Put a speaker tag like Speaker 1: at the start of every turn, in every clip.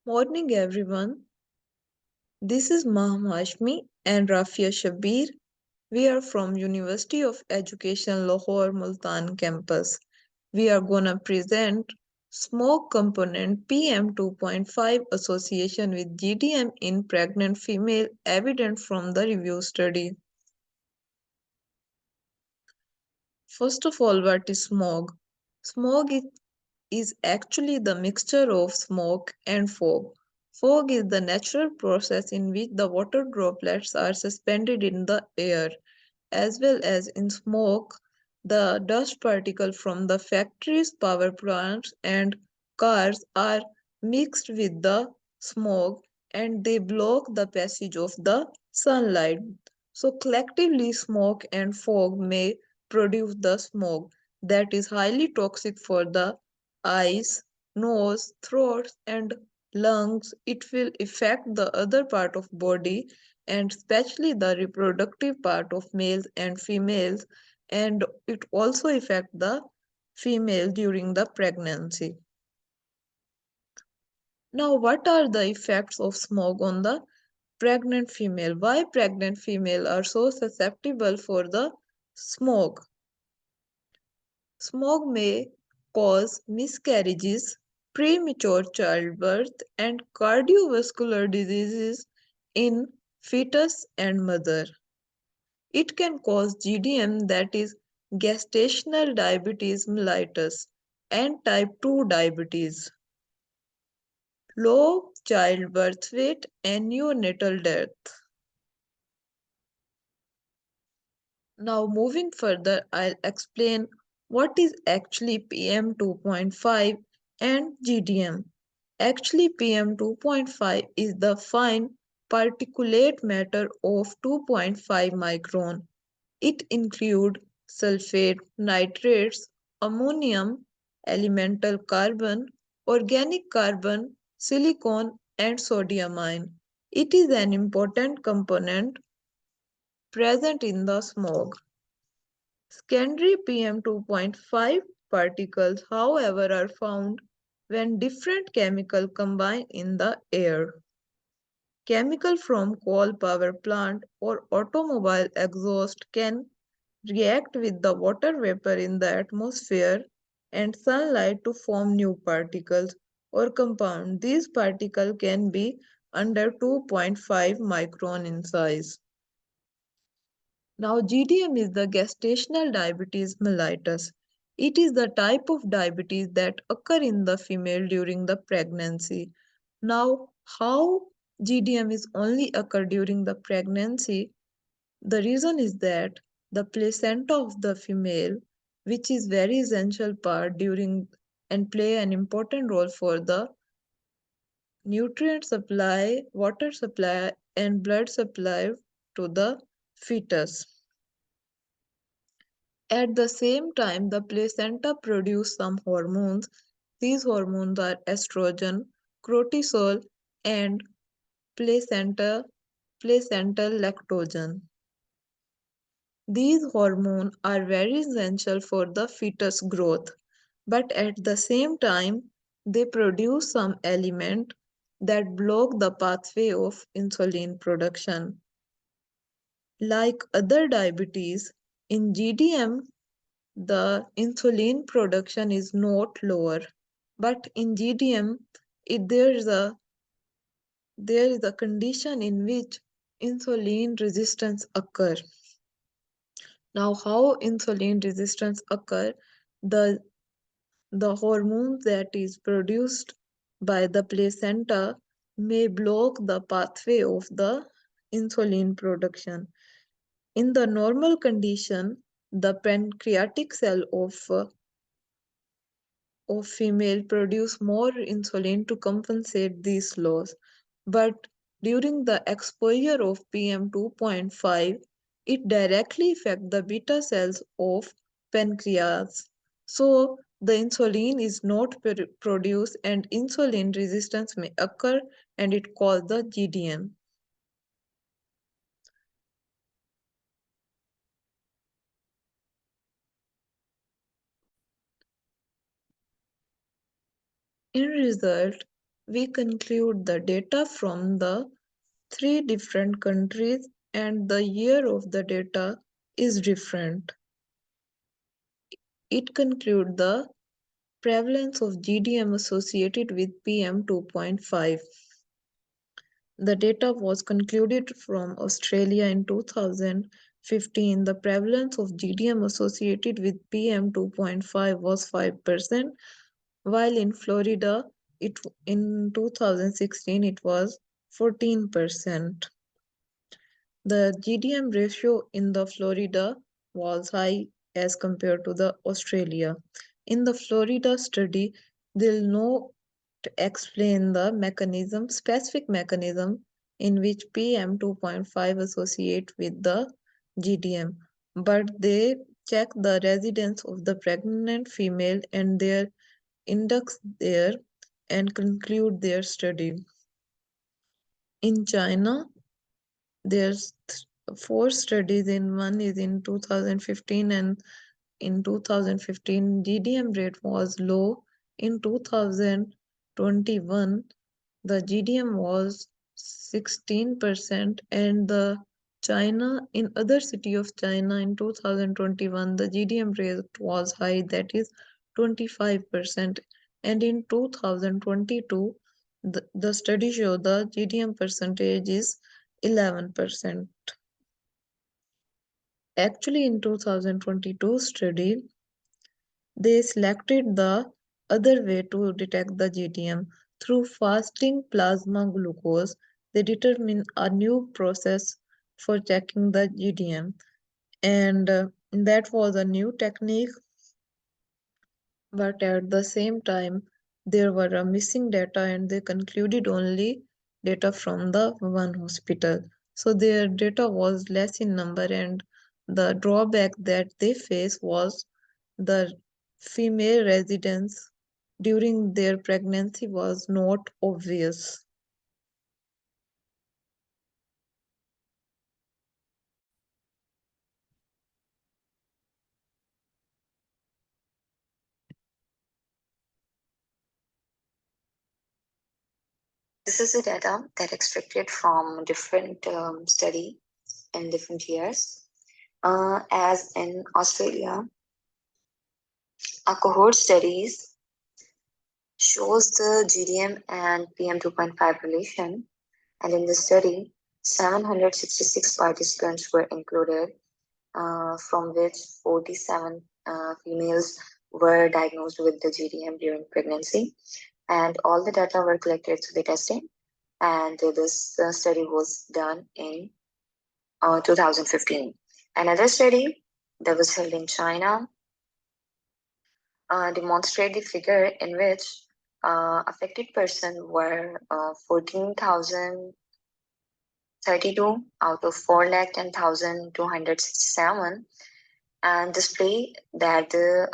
Speaker 1: Morning everyone. This is Maham Hashmi and Rafia Shabbir. We are from University of Education Lahore Multan campus. We are gonna present Smog component PM2.5 association with GDM in pregnant female evident from the review study. First of all, what is smog? Smog is actually the mixture of smoke and fog. Fog is the natural process in which the water droplets are suspended in the air, as well as in smoke, the dust particles from the factories, power plants, and cars are mixed with the smoke and they block the passage of the sunlight. So, collectively, smoke and fog may produce the smoke that is highly toxic for the eyes, nose, throat, and lungs. It will affect the other part of body and especially the reproductive part of males and females, and it also affect the female during the pregnancy. Now, what are the effects of smog on the pregnant female? Why pregnant female are so susceptible for the smog? Smog may cause miscarriages, premature childbirth, and cardiovascular diseases in fetus and mother. It can cause GDM, that is gestational diabetes mellitus, and type 2 diabetes, low childbirth weight, and neonatal death. Now, moving further, I'll explain what is actually PM2.5 and GDM. Actually, PM2.5 is the fine particulate matter of 2.5 micron. It includes sulfate, nitrates, ammonium, elemental carbon, organic carbon, silicon, and sodium ion. It is an important component present in the smog. Secondary PM2.5 particles, however, are found when different chemicals combine in the air. Chemical from coal power plant or automobile exhaust can react with the water vapor in the atmosphere and sunlight to form new particles or compound. These particles can be under 2.5 micron in size. Now, GDM is the gestational diabetes mellitus. It is the type of diabetes that occur in the female during the pregnancy. Now, how GDM is only occur during the pregnancy? The reason is that the placenta of the female, which is very essential part during and play an important role for the nutrient supply, water supply, and blood supply to the fetus. At the same time, the placenta produces some hormones. These hormones are estrogen, cortisol, and placenta, placental lactogen. These hormones are very essential for the fetus growth, but at the same time, they produce some element that block the pathway of insulin production. Like other diabetes, in GDM, the insulin production is not lower, but in GDM, there is a condition in which insulin resistance occur. Now, how insulin resistance occur? The the hormone that is produced by the placenta may block the pathway of the insulin production. In the normal condition, the pancreatic cell of female produce more insulin to compensate these loss. But during the exposure of PM2.5, it directly affects the beta cells of pancreas. So the insulin is not produced and insulin resistance may occur and it causes the GDM. In result, we conclude the data from the three different countries and the year of the data is different. It concludes the prevalence of GDM associated with PM2.5. The data was concluded from Australia in 2015. The prevalence of GDM associated with PM2.5 was 5%, while in Florida in 2016 it was 14%. The GDM ratio in the Florida was high as compared to the Australia. In the Florida study, they'll know to explain the specific mechanism in which PM2.5 associate with the GDM, but they check the residence of the pregnant female and their index there and conclude their study. In China, there's four studies in one is in 2015, and in 2015 GDM rate was low. In 2021 the GDM was 16%, and the China in other city of China in 2021 the GDM rate was high, that is 25%, and in 2022 the study show the GDM percentage is 11%. Actually, in 2022 study, they selected the other way to detect the GDM through fasting plasma glucose. They determine a new process for checking the GDM, and that was a new technique, but at the same time there were a missing data and they concluded only data from the one hospital, so their data was less in number, and the drawback that they face was the female residence during their pregnancy was not obvious.
Speaker 2: This is the data that extracted from different study in different years. As in Australia, a cohort studies shows the GDM and PM2.5 relation, and in the study, 766 participants were included, from which 47 females were diagnosed with the GDM during pregnancy, and all the data were collected through the testing. And this study was done in 2015. Another study that was held in China demonstrated the figure in which affected persons were 14,032 out of 4,10,267, and display that the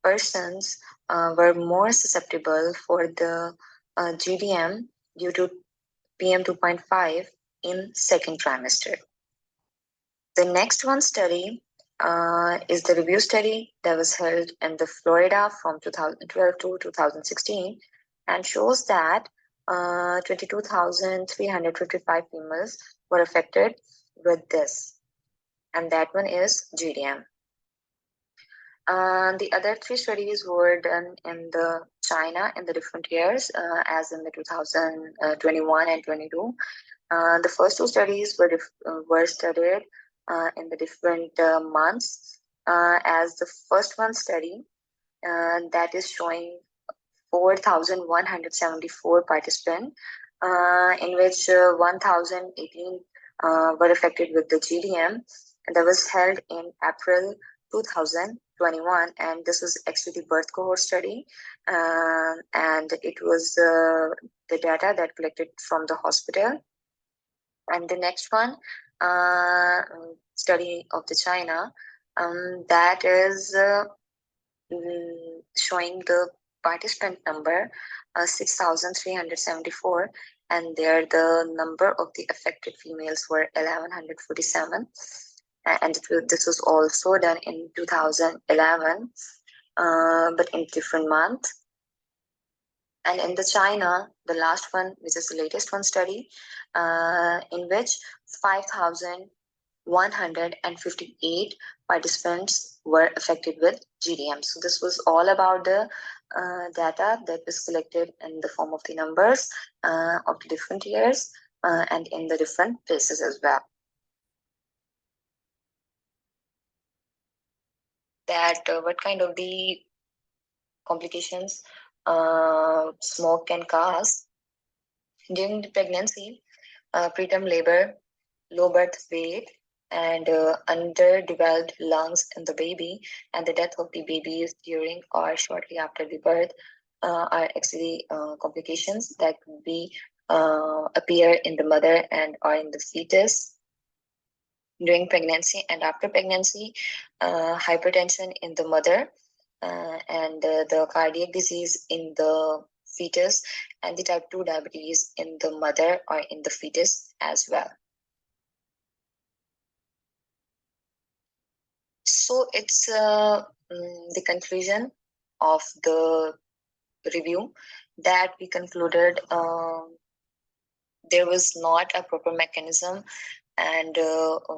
Speaker 2: persons were more susceptible for the GDM due to PM2.5 in second trimester. The next one study is the review study that was held in the Florida from 2012 to 2016, and shows that 22,355 females were affected with this, and that one is GDM. The other three studies were done in the China in the different years, as in the 2021 and 22. The first two studies were studied in the different months, as the first one study that is showing 4,174 participants, in which 1,018 were affected with the GDM, and that was held in April 2021, and this was actually the birth cohort study, and it was the data that collected from the hospital. And the next one, study of the China, that is showing the participant number 6,374, and there the number of the affected females were 1,147, and this was also done in 2011, but in different month. And in the China, the last one, which is the latest one study, in which 5,158 participants were affected with GDM. So this was all about the data that was collected in the form of the numbers of the different years and in the different places as well. That what kind of the complications smoke can cause during the pregnancy, preterm labor, low birth weight, and underdeveloped lungs in the baby, and the death of the babies during or shortly after the birth are actually complications that could be appear in the mother and or in the fetus during pregnancy and after pregnancy, hypertension in the mother, and the cardiac disease in the fetus, and the type 2 diabetes in the mother or in the fetus as well. So it's the conclusion of the review that we concluded there was not a proper mechanism and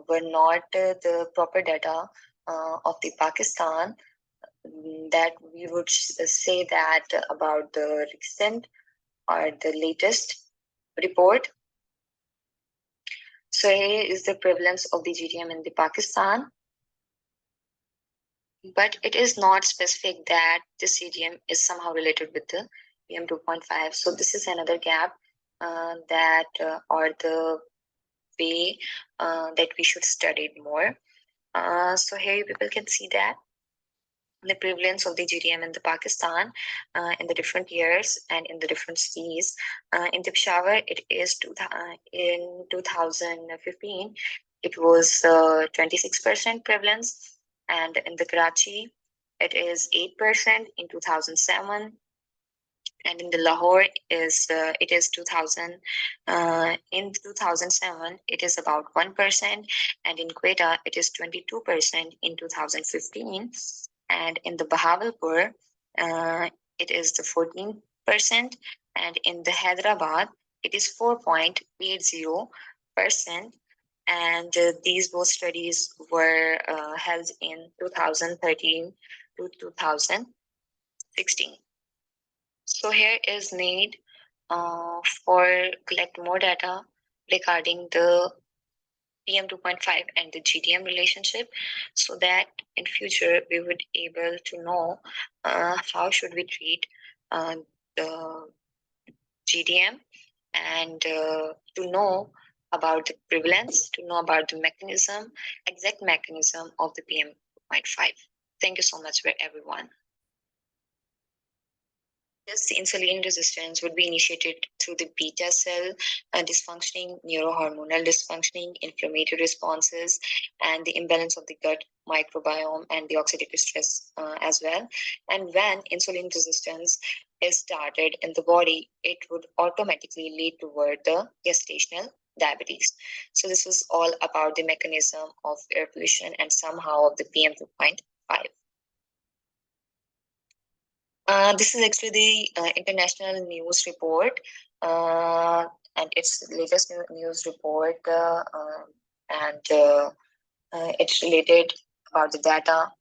Speaker 2: were not the proper data of the Pakistan that we would say that about the recent or the latest report. So here is the prevalence of the GDM in the Pakistan, but it is not specific that the CDM is somehow related with the PM2.5. So this is another gap that or the way that we should study it more. So here people can see that the prevalence of the GDM in the Pakistan in the different years and in the different cities. In the Peshawar, it is in 2015, it was 26% prevalence, and in the Karachi, it is 8% in 2007, and in the Lahore is it is 2000 in 2007 it is about 1%, and in Quetta it is 22% in 2015, and in the Bahawalpur it is the 14%, and in the Hyderabad it is 4.80%, and these both studies were held in 2013 to 2016. So here is need for collect more data regarding the PM2.5 and the GDM relationship, so that in future we would able to know how should we treat the GDM, and to know about the prevalence, to know about the mechanism, exact mechanism of the PM2.5. Thank you so much for everyone. This insulin resistance would be initiated through the beta cell dysfunctioning, neurohormonal dysfunctioning, inflammatory responses, and the imbalance of the gut microbiome and the oxidative stress as well. And when insulin resistance is started in the body, it would automatically lead toward the gestational diabetes. So this was all about the mechanism of air pollution and somehow of the PM2.5. This is actually the international news report, and it's the latest news report, and it's related about the data